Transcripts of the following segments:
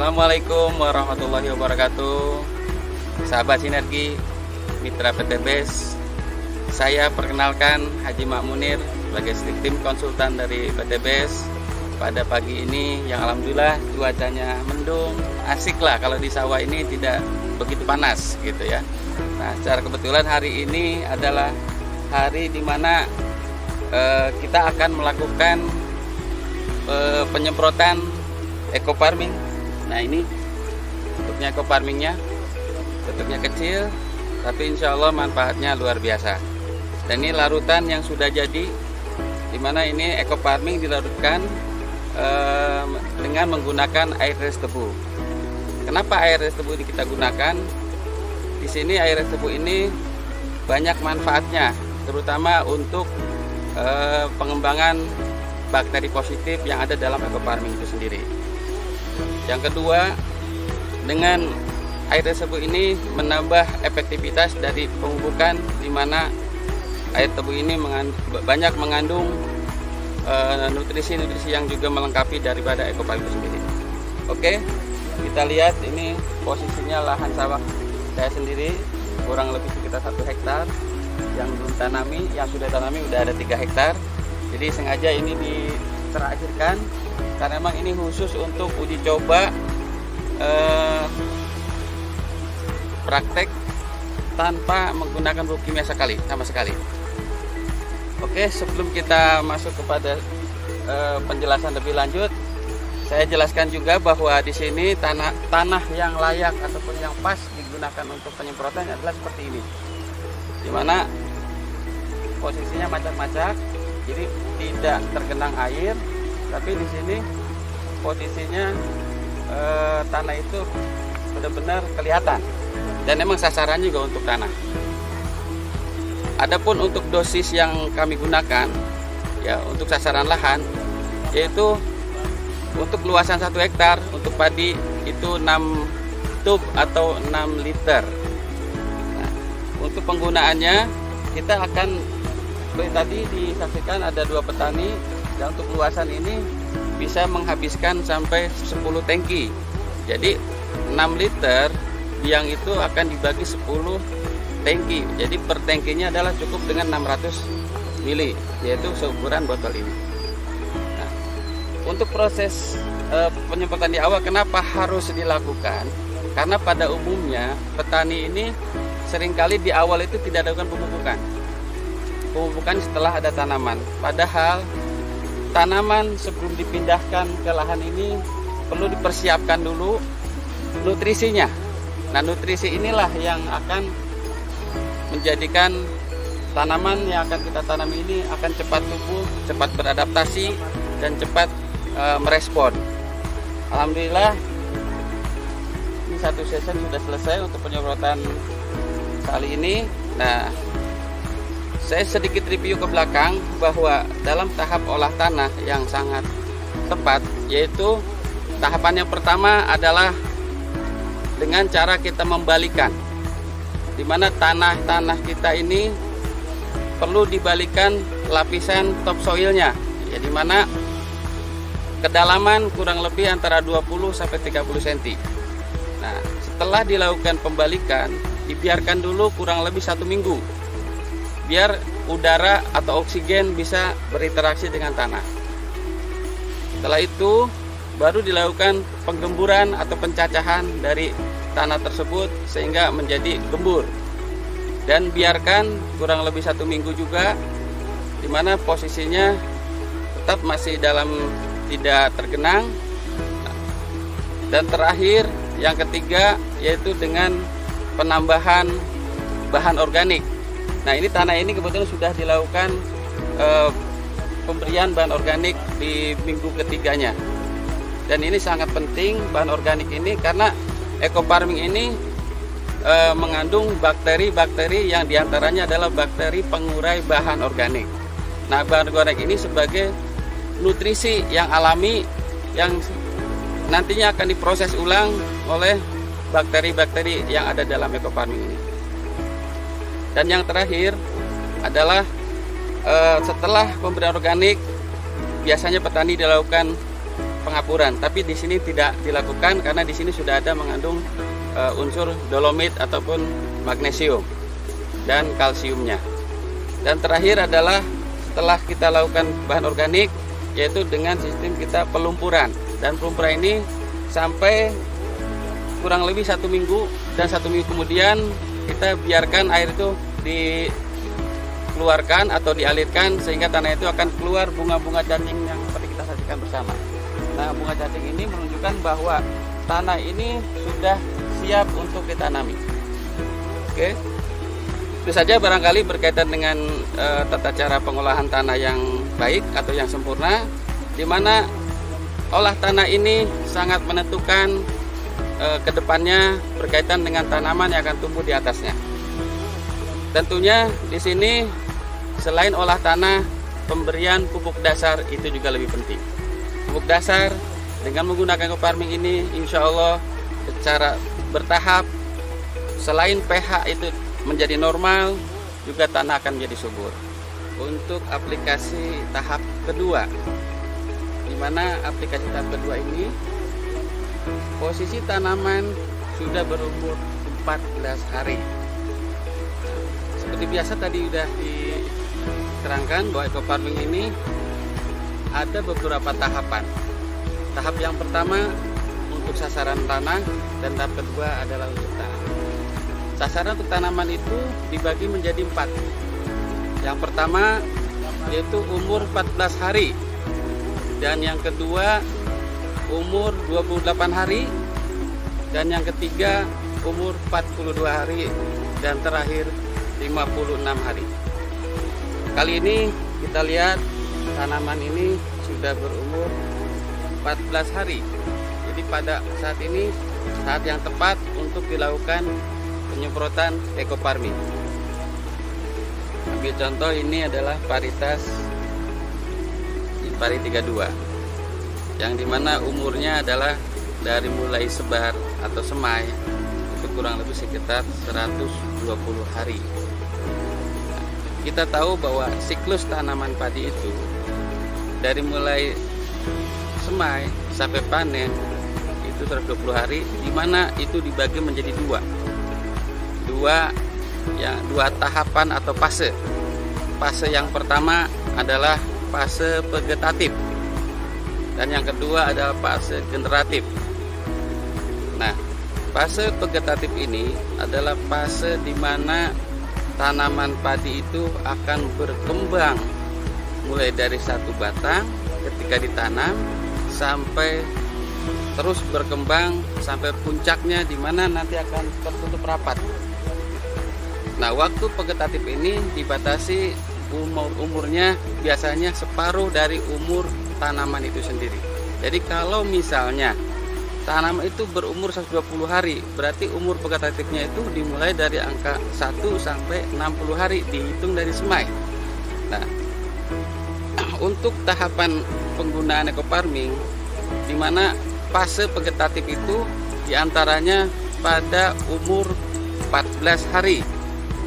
Assalamualaikum warahmatullahi wabarakatuh. Sahabat Sinergi, mitra PT BES. Saya perkenalkan Haji Mak Munir sebagai tim konsultan dari PT BES. Pada pagi ini yang alhamdulillah cuacanya mendung, asik lah kalau di sawah ini tidak begitu panas gitu ya. Nah, secara kebetulan hari ini adalah hari dimana kita akan melakukan penyemprotan eco farming. Nah, ini bentuknya eco farmingnya, bentuknya kecil tapi insya Allah manfaatnya luar biasa. Dan ini larutan yang sudah jadi, dimana ini eco farming dilarutkan dengan menggunakan air res tebu. Kenapa air res tebu ini kita gunakan? Di sini air res tebu ini banyak manfaatnya, terutama untuk pengembangan bakteri positif yang ada dalam eco farming itu sendiri. Yang kedua, dengan air res tebu ini menambah efektivitas dari pemupukan, di mana air tebu ini banyak mengandung nutrisi-nutrisi yang juga melengkapi daripada eco farming itu sendiri. Oke, kita lihat ini posisinya lahan sawah saya sendiri, kurang lebih sekitar 1 hektar. Yang belum tanami, yang sudah tanami udah ada 3 hektar. Jadi sengaja ini diterakhirkan karena memang ini khusus untuk uji coba praktek tanpa menggunakan pupuk kimia sama sekali. Oke, sebelum kita masuk kepada penjelasan lebih lanjut, saya jelaskan juga bahwa di sini tanah yang layak ataupun yang pas digunakan untuk penyemprotan adalah seperti ini, dimana posisinya macak-macak, jadi tidak tergenang air, tapi di sini posisinya tanah itu benar-benar kelihatan, dan memang sasaran juga untuk tanah. Adapun untuk dosis yang kami gunakan ya untuk sasaran lahan, yaitu untuk luasan 1 hektar untuk padi itu 6 tub atau 6 liter. Nah, untuk penggunaannya kita akan, seperti tadi disaksikan ada 2 petani, dan untuk luasan ini bisa menghabiskan sampai 10 tangki. Jadi 6 liter yang itu akan dibagi 10 tangki. Jadi per tangkinya adalah cukup dengan 600 mili, yaitu seukuran botol ini. Nah, untuk proses penyemprotan di awal kenapa harus dilakukan? Karena pada umumnya petani ini seringkali di awal itu tidak dilakukan pemupukan setelah ada tanaman. Padahal tanaman sebelum dipindahkan ke lahan ini perlu dipersiapkan dulu nutrisinya. Nah, nutrisi inilah yang akan menjadikan tanaman yang akan kita tanam ini akan cepat tumbuh, cepat beradaptasi, dan cepat merespon. Alhamdulillah ini 1 season sudah selesai untuk penyemprotan kali ini. Nah, saya sedikit review ke belakang bahwa dalam tahap olah tanah yang sangat tepat, yaitu tahapan yang pertama adalah dengan cara kita membalikan, di mana tanah kita ini perlu dibalikan lapisan topsoilnya, ya, di mana kedalaman kurang lebih antara 20 sampai 30 cm. Nah, setelah dilakukan pembalikan, dibiarkan dulu kurang lebih 1 minggu biar udara atau oksigen bisa berinteraksi dengan tanah. Setelah itu baru dilakukan penggemburan atau pencacahan dari tanah tersebut sehingga menjadi gembur, dan biarkan kurang lebih 1 minggu juga, dimana posisinya tetap masih dalam tidak tergenang. Dan terakhir yang ketiga yaitu dengan penambahan bahan organik. Nah, ini tanah ini kebetulan sudah dilakukan pemberian bahan organik di minggu ketiganya, dan ini sangat penting bahan organik ini karena eco farming ini mengandung bakteri-bakteri yang diantaranya adalah bakteri pengurai bahan organik. Nah, bahan organik ini sebagai nutrisi yang alami yang nantinya akan diproses ulang oleh bakteri-bakteri yang ada dalam eco farming ini. Dan yang terakhir adalah setelah pemberian organik, biasanya petani dilakukan pengapuran, tapi di sini tidak dilakukan karena di sini sudah ada mengandung unsur dolomit ataupun magnesium dan kalsiumnya. Dan terakhir adalah setelah kita lakukan bahan organik, yaitu dengan sistem kita pelumpuran, dan pelumpuran ini sampai kurang lebih 1 minggu, dan 1 minggu kemudian kita biarkan air itu dikeluarkan atau dialirkan sehingga tanah itu akan keluar bunga-bunga cacing yang seperti kita saksikan bersama. Nah, bunga cacing ini menunjukkan bahwa tanah ini sudah siap untuk ditanami. Oke, itu saja barangkali berkaitan dengan tata cara pengolahan tanah yang baik atau yang sempurna, di mana olah tanah ini sangat menentukan kedepannya berkaitan dengan tanaman yang akan tumbuh di atasnya. Tentunya di sini selain olah tanah, pemberian pupuk dasar itu juga lebih penting. Pupuk dasar dengan menggunakan ekofarming ini, insya Allah secara bertahap, selain pH itu menjadi normal, juga tanah akan menjadi subur. Untuk aplikasi tahap kedua, di mana aplikasi tahap kedua ini posisi tanaman sudah berumur 14 hari. Seperti biasa tadi sudah diterangkan bahwa ekofarming ini ada beberapa tahapan. Tahap yang pertama untuk sasaran tanah, dan tahap kedua adalah untuk tanah. Sasaran untuk tanaman itu dibagi menjadi 4. Yang pertama yaitu umur 14 hari, dan yang kedua umur 28 hari, dan yang ketiga umur 42 hari, dan terakhir 56 hari. Kali ini kita lihat tanaman ini sudah berumur 14 hari. Jadi pada saat ini saat yang tepat untuk dilakukan penyemprotan ekofarming. Ambil contoh, ini adalah varietas Impari 32 yang dimana umurnya adalah dari mulai sebar atau semai itu kurang lebih sekitar 120 hari. Nah, kita tahu bahwa siklus tanaman padi itu dari mulai semai sampai panen itu 120 hari, dimana itu dibagi menjadi dua tahapan atau fase. Fase yang pertama adalah fase vegetatif, dan yang kedua adalah fase generatif. Nah, fase vegetatif ini adalah fase di mana tanaman padi itu akan berkembang mulai dari satu batang ketika ditanam sampai terus berkembang sampai puncaknya di mana nanti akan tertutup rapat. Nah, waktu vegetatif ini dibatasi umurnya biasanya separuh dari umur tanaman itu sendiri. Jadi kalau misalnya tanaman itu berumur 120 hari, berarti umur vegetatifnya itu dimulai dari angka 1 sampai 60 hari dihitung dari semai. Nah, untuk tahapan penggunaan ekofarming, di mana fase vegetatif itu diantaranya pada umur 14 hari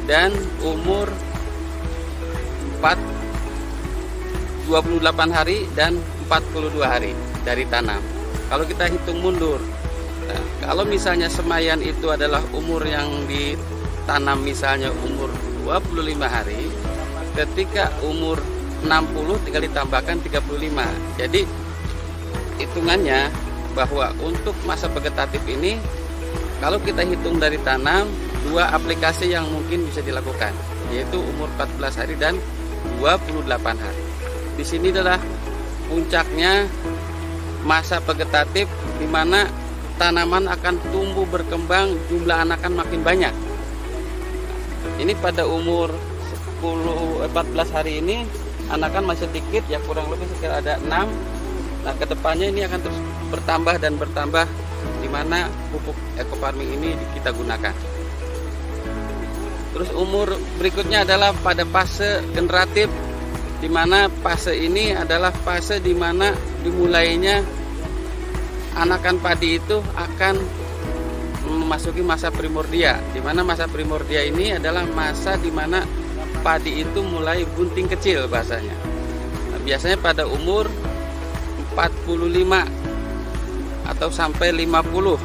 dan umur 28 hari dan 42 hari dari tanam. Kalau kita hitung mundur, nah, kalau misalnya semaian itu adalah umur yang ditanam misalnya umur 25 hari, ketika umur 60 tinggal ditambahkan 35. Jadi hitungannya bahwa untuk masa vegetatif ini kalau kita hitung dari tanam, 2 aplikasi yang mungkin bisa dilakukan, yaitu umur 14 hari dan 28 hari. Di sini adalah puncaknya masa vegetatif, di mana tanaman akan tumbuh berkembang, jumlah anakan makin banyak. Ini pada umur 14 hari ini anakan masih sedikit, ya kurang lebih sekitar ada 6. Nah, kedepannya ini akan terus bertambah dan bertambah, di mana pupuk ekofarming ini kita gunakan. Terus umur berikutnya adalah pada fase generatif, di mana fase ini adalah fase di mana dimulainya anakan padi itu akan memasuki masa primordia, di mana masa primordia ini adalah masa di mana padi itu mulai bunting kecil bahasanya. Nah, biasanya pada umur 45 atau sampai 50.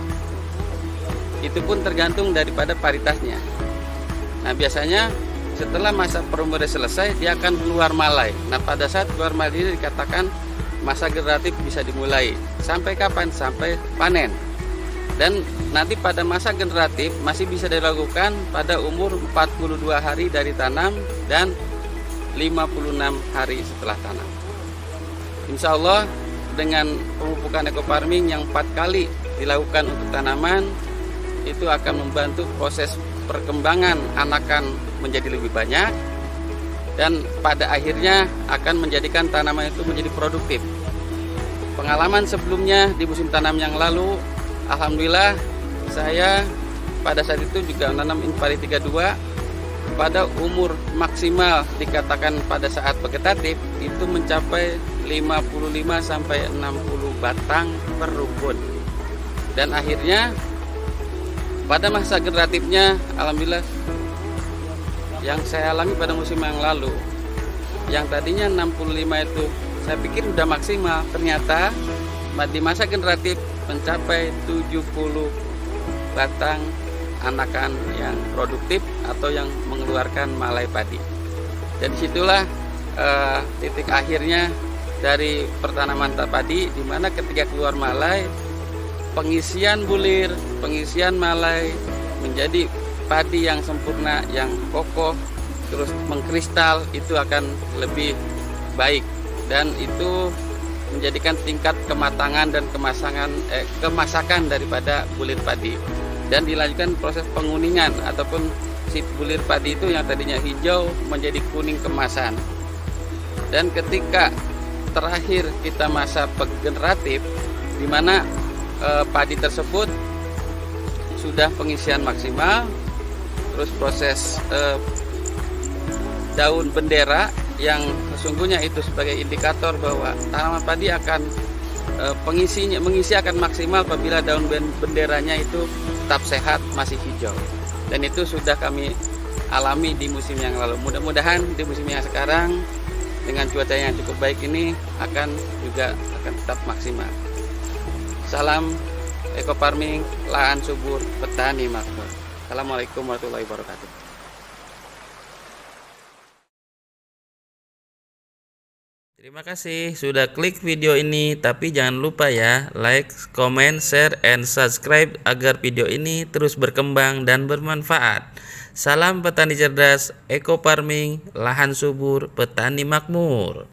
Itu pun tergantung daripada paritasnya. Nah, biasanya setelah masa perumuran selesai, dia akan keluar malai. Nah, pada saat keluar malai ini dikatakan masa generatif bisa dimulai. Sampai kapan? Sampai panen. Dan nanti pada masa generatif masih bisa dilakukan pada umur 42 hari dari tanam dan 56 hari setelah tanam. Insya Allah dengan pemupukan ekofarming yang 4 kali dilakukan untuk tanaman, itu akan membantu proses perkembangan anakan menjadi lebih banyak, dan pada akhirnya akan menjadikan tanaman itu menjadi produktif. Pengalaman sebelumnya di musim tanam yang lalu, alhamdulillah saya pada saat itu juga menanam Invari 32 pada umur maksimal dikatakan pada saat vegetatif itu mencapai 55 sampai 60 batang per rumpun. Dan akhirnya pada masa generatifnya alhamdulillah yang saya alami pada musim yang lalu, yang tadinya 65 itu saya pikir sudah maksimal, ternyata di masa generatif mencapai 70 batang anakan yang produktif atau yang mengeluarkan malai padi. Dan disitulah titik akhirnya dari pertanaman padi, di mana ketika keluar malai, pengisian bulir, pengisian malai menjadi padi yang sempurna, yang kokoh, terus mengkristal, itu akan lebih baik, dan itu menjadikan tingkat kematangan dan kemasakan daripada bulir padi. Dan dilanjutkan proses penguningan ataupun si bulir padi itu yang tadinya hijau menjadi kuning kemasan. Dan ketika terakhir kita masa generatif, di mana padi tersebut sudah pengisian maksimal, terus proses daun bendera yang sesungguhnya itu sebagai indikator bahwa tanaman padi akan mengisi akan maksimal apabila daun benderanya itu tetap sehat, masih hijau. Dan itu sudah kami alami di musim yang lalu. Mudah-mudahan di musim yang sekarang dengan cuaca yang cukup baik ini akan tetap maksimal. Salam ekofarming, lahan subur, petani makmur. Assalamualaikum warahmatullahi wabarakatuh. Terima kasih sudah klik video ini, tapi jangan lupa ya like, comment, share, and subscribe agar video ini terus berkembang dan bermanfaat. Salam petani cerdas, ekofarming, lahan subur, petani makmur.